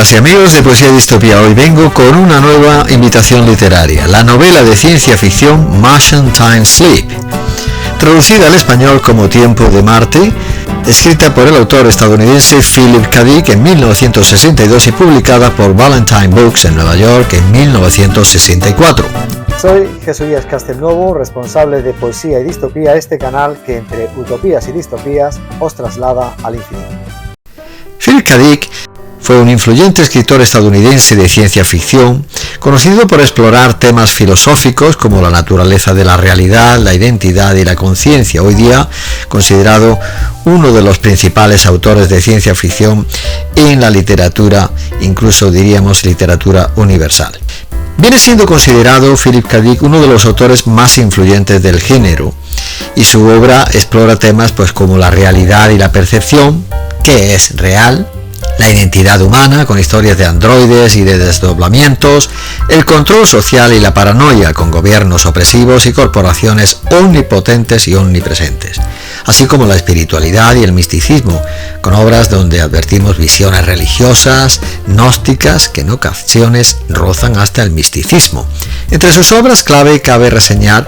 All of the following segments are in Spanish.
amigas y amigos de Poesía y Distopía. Hoy vengo con una nueva invitación literaria, la novela de ciencia ficción Martian Time Sleep, traducida al español como Tiempo de Marte, escrita por el autor estadounidense Philip K. Dick en 1962 y publicada por Ballantine Books en Nueva York en 1964. Soy Jesús Castelnuovo, responsable de Poesía y Distopía, este canal que entre utopías y distopías os traslada al infinito. Philip K. Dick fue un influyente escritor estadounidense de ciencia ficción, conocido por explorar temas filosóficos como la naturaleza de la realidad, la identidad y la conciencia, hoy día considerado uno de los principales autores de ciencia ficción en la literatura, incluso diríamos literatura universal. Viene siendo considerado Philip K. Dick uno de los autores más influyentes del género, y su obra explora temas como la realidad y la percepción, qué es real, la identidad humana con historias de androides y de desdoblamientos, el control social y la paranoia con gobiernos opresivos y corporaciones omnipotentes y omnipresentes, así como la espiritualidad y el misticismo, con obras donde advertimos visiones religiosas, gnósticas, que en ocasiones rozan hasta el misticismo. Entre sus obras clave cabe reseñar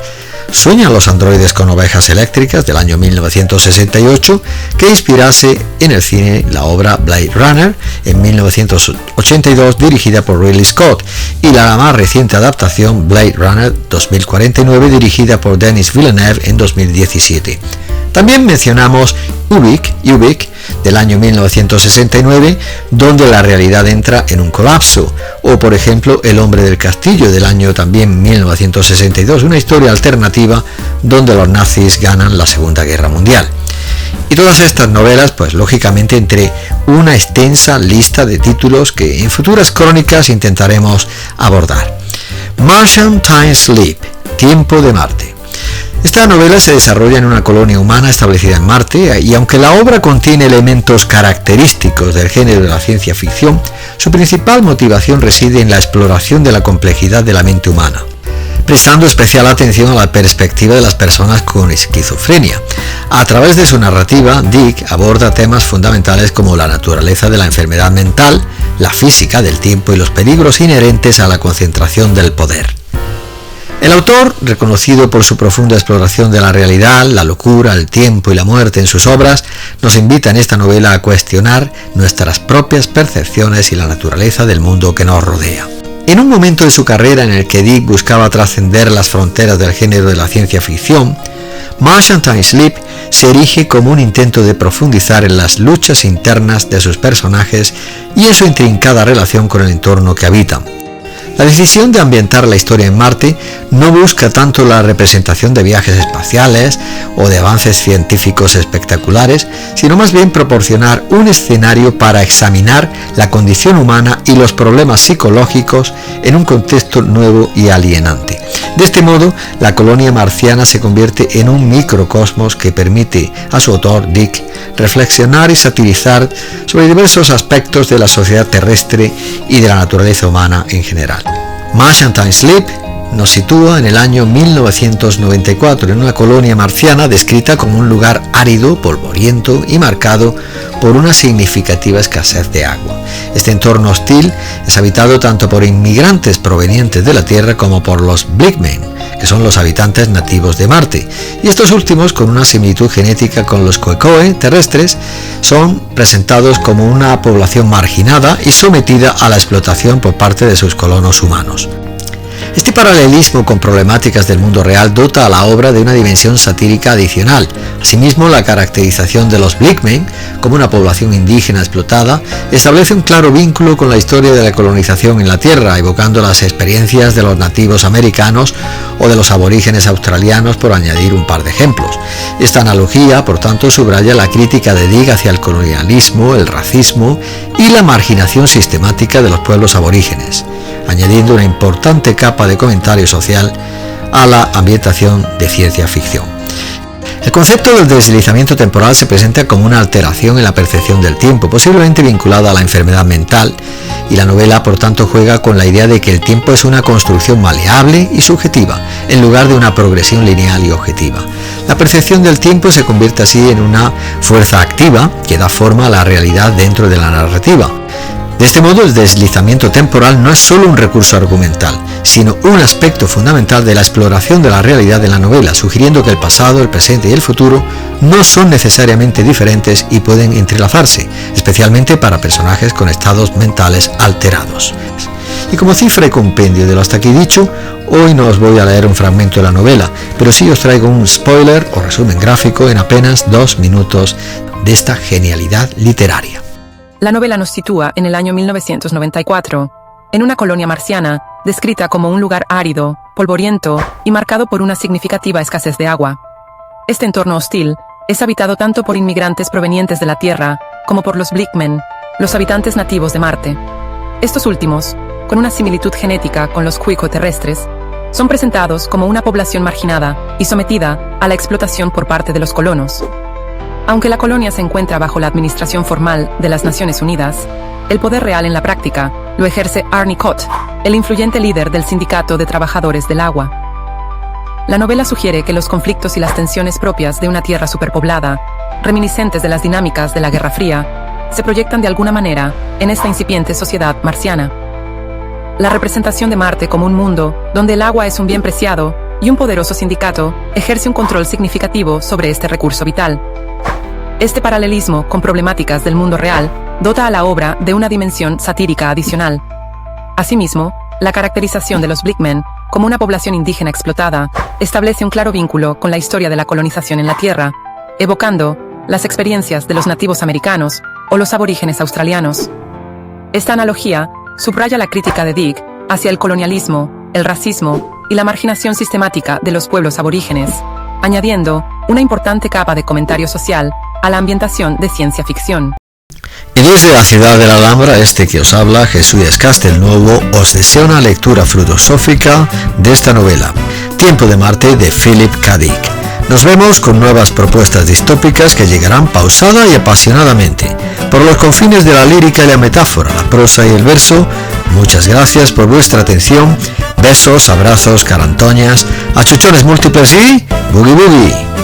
¿Sueñan los androides con ovejas eléctricas?, del año 1968, que inspirase en el cine la obra Blade Runner en 1982, dirigida por Ridley Scott, y la más reciente adaptación Blade Runner 2049, dirigida por Denis Villeneuve en 2017. También mencionamos Ubik, del año 1969, donde la realidad entra en un colapso, o por ejemplo El hombre del castillo, del año también 1962, una historia alternativa donde los nazis ganan la Segunda Guerra Mundial. Y todas estas novelas, lógicamente entre una extensa lista de títulos que en futuras crónicas intentaremos abordar. Martian Time Sleep, Tiempo de Marte. Esta novela se desarrolla en una colonia humana establecida en Marte, y aunque la obra contiene elementos característicos del género de la ciencia ficción, su principal motivación reside en la exploración de la complejidad de la mente humana, prestando especial atención a la perspectiva de las personas con esquizofrenia. A través de su narrativa, Dick aborda temas fundamentales como la naturaleza de la enfermedad mental, la física del tiempo y los peligros inherentes a la concentración del poder. El autor, reconocido por su profunda exploración de la realidad, la locura, el tiempo y la muerte en sus obras, nos invita en esta novela a cuestionar nuestras propias percepciones y la naturaleza del mundo que nos rodea. En un momento de su carrera en el que Dick buscaba trascender las fronteras del género de la ciencia ficción, Martian Time Sleep se erige como un intento de profundizar en las luchas internas de sus personajes y en su intrincada relación con el entorno que habitan. La decisión de ambientar la historia en Marte no busca tanto la representación de viajes espaciales o de avances científicos espectaculares, sino más bien proporcionar un escenario para examinar la condición humana y los problemas psicológicos en un contexto nuevo y alienante. De este modo, la colonia marciana se convierte en un microcosmos que permite a su autor, Dick, reflexionar y satirizar sobre diversos aspectos de la sociedad terrestre y de la naturaleza humana en general. Martian Time Sleep nos sitúa en el año 1994 en una colonia marciana descrita como un lugar árido, polvoriento y marcado por una significativa escasez de agua. Este entorno hostil es habitado tanto por inmigrantes provenientes de la Tierra como por los Blickmen, que son los habitantes nativos de Marte, y estos últimos, con una similitud genética con los Khoekhöe terrestres, son presentados como una población marginada y sometida a la explotación por parte de sus colonos humanos. Este paralelismo con problemáticas del mundo real dota a la obra de una dimensión satírica adicional. Asimismo, la caracterización de los Blickmen como una población indígena explotada establece un claro vínculo con la historia de la colonización en la Tierra, evocando las experiencias de los nativos americanos o de los aborígenes australianos, por añadir un par de ejemplos. Esta analogía, por tanto, subraya la crítica de Dick hacia el colonialismo, el racismo y la marginación sistemática de los pueblos aborígenes, añadiendo una importante capa de comentario social a la ambientación de ciencia ficción. El concepto del deslizamiento temporal se presenta como una alteración en la percepción del tiempo, posiblemente vinculada a la enfermedad mental, y la novela por tanto juega con la idea de que el tiempo es una construcción maleable y subjetiva, en lugar de una progresión lineal y objetiva. La percepción del tiempo se convierte así en una fuerza activa que da forma a la realidad dentro de la narrativa. De este modo, el deslizamiento temporal no es solo un recurso argumental, sino un aspecto fundamental de la exploración de la realidad de la novela, sugiriendo que el pasado, el presente y el futuro no son necesariamente diferentes y pueden entrelazarse, especialmente para personajes con estados mentales alterados. Y como cifra y compendio de lo hasta aquí dicho, hoy no os voy a leer un fragmento de la novela, pero sí os traigo un spoiler o resumen gráfico en apenas 2 minutos de esta genialidad literaria. La novela nos sitúa en el año 1994, en una colonia marciana, descrita como un lugar árido, polvoriento y marcado por una significativa escasez de agua. Este entorno hostil es habitado tanto por inmigrantes provenientes de la Tierra como por los Blickmen, los habitantes nativos de Marte. Estos últimos, con una similitud genética con los cuico terrestres, son presentados como una población marginada y sometida a la explotación por parte de los colonos. Aunque la colonia se encuentra bajo la administración formal de las Naciones Unidas, el poder real en la práctica lo ejerce Arnie Cott, el influyente líder del Sindicato de Trabajadores del Agua. La novela sugiere que los conflictos y las tensiones propias de una tierra superpoblada, reminiscentes de las dinámicas de la Guerra Fría, se proyectan de alguna manera en esta incipiente sociedad marciana. La representación de Marte como un mundo donde el agua es un bien preciado y un poderoso sindicato ejerce un control significativo sobre este recurso vital. Este paralelismo con problemáticas del mundo real dota a la obra de una dimensión satírica adicional. Asimismo, la caracterización de los Blickmen como una población indígena explotada establece un claro vínculo con la historia de la colonización en la Tierra, evocando las experiencias de los nativos americanos o los aborígenes australianos. Esta analogía subraya la crítica de Dick hacia el colonialismo, el racismo y la marginación sistemática de los pueblos aborígenes, añadiendo una importante capa de comentario social a la ambientación de ciencia ficción. Y desde la ciudad de la Alhambra, este que os habla, Jesús Castelnuovo, os desea una lectura filosófica de esta novela, Tiempo de Marte, de Philip K. Dick. Nos vemos con nuevas propuestas distópicas que llegarán pausada y apasionadamente, por los confines de la lírica y la metáfora, la prosa y el verso. Muchas gracias por vuestra atención, besos, abrazos, carantoñas, achuchones múltiples y boogie boogie.